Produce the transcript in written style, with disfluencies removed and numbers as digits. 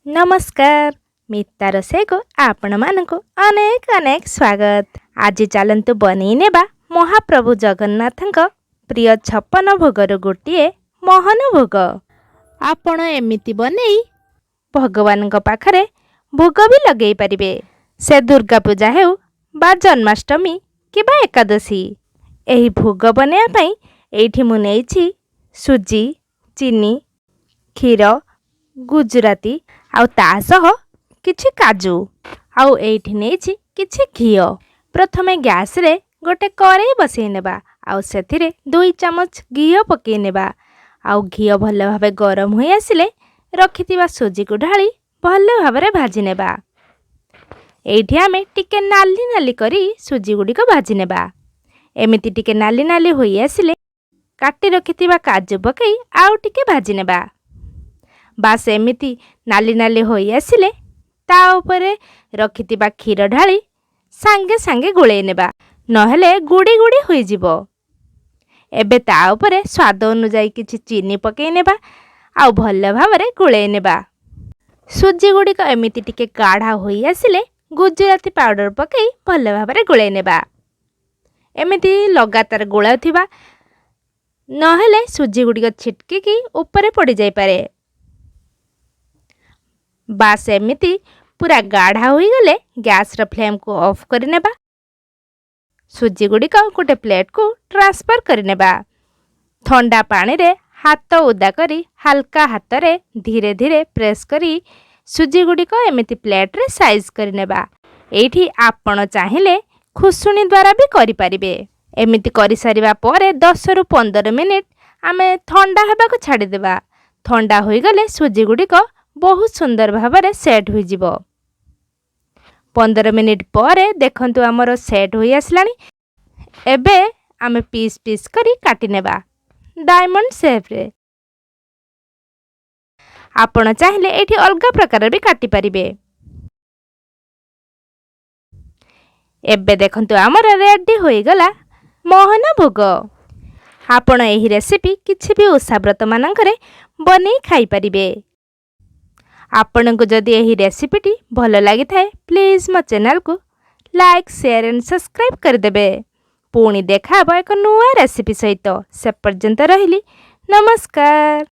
नमस्कार मिता रोषे को आपण मानक अनेक अनेक स्वागत। आज चलतु बनी महाप्रभु जगन्नाथ प्रिय 56 भोगर गोटे मोहन भोग। आपण एमिति बनई भगवान पाखरे भोग भी लगे पारे। से दुर्गा पूजा हेउ बा जन्माष्टमी कि बा एकादशी एही भोग बनैया एठी मु नेइछि सुजी, चीनी, क्षीर, गुजराती आउ तासह किछि काजू आउ एठी नेइछि किछि घिओ। प्रथमे गैस रे गोटे कड़ाई बसई नेबा आउ सेथिरे 2 चामच घिओ पकई नेबा आउ घिओ भल भाबे गरम होई आसिले रखिथिबा सुजी को ढाली भल भाबरे भाजी नेबा। एठी आमे टिके नाली नाली करी सुजी गुडी को भाजी नेबा। एमिति टिके नाली नाली होई आसिले काटी रखिथिबा काजू पकई आउ टिके भाजी नेबा। बास एमिति नाली नाली होई आसिले ता उपरे रखिथिबा क्षीर ढाली सांगे सांगे गुळेई नेबा नहेले गुडी गुडी होई जिवो। एबे ता उपरे स्वाद अनुसार किछि चीनी पकई नेबा आउ भल भाबरे गुळेई नेबा। सुजी गुडी को एमिति टिके गाढ़ा होई आसिले गुजराती पाउडर पकई भल भाबरे गुळेई नेबा। एमिति लगातार गुळाउथिबा नहेले सुजी गुडी को छिटकी की ऊपर पड़ी जाई पारे। बास एमिति पूरा गाढ़ा होई गले गैस र फ्लेम को ऑफ कर नेबा। सुजी गुडी को गोटे प्लेट को ट्रांसफर कर नेबा। ठंडा पानी रे हाथ उदा करी हल्का हाथ रे धीरे धीरे प्रेस करी सुजी गुडी को एमिति प्लेट रे साइज कर नेबा। एठी आपण चाहिले खुसुनी द्वारा भी करि परिबे। एमिति करि सारिबा परे 10 रु 15 मिनिट आमे ठंडा हेबा को छाडी देबा। ठंडा होई गले सुजी गुडी को बहुत सुंदर भाबरे सेट होई जिवो। 15 मिनिट परे देखंतु हमरो सेट होई आसलानी। एबे आमे पीस पीस करी काटी नेबा डायमंड शेप रे। आपण चाहिले एठी अलगा प्रकार भी काटी परिबे। एबे देखंतु हमरो रेडी होई गला मोहन भोग। आपण एही रेसिपी किछि भी ओषा व्रत मानकरे बनै खाई परिबे। आपण को जदि यही रेसिपीटी भल लगी थाए प्लीज मो चैनल को लाइक शेयर एंड सब्सक्राइब कर देबे। पुणी देखा एक नुआ रेसिपी सहित से पर्यंत रहिली नमस्कार।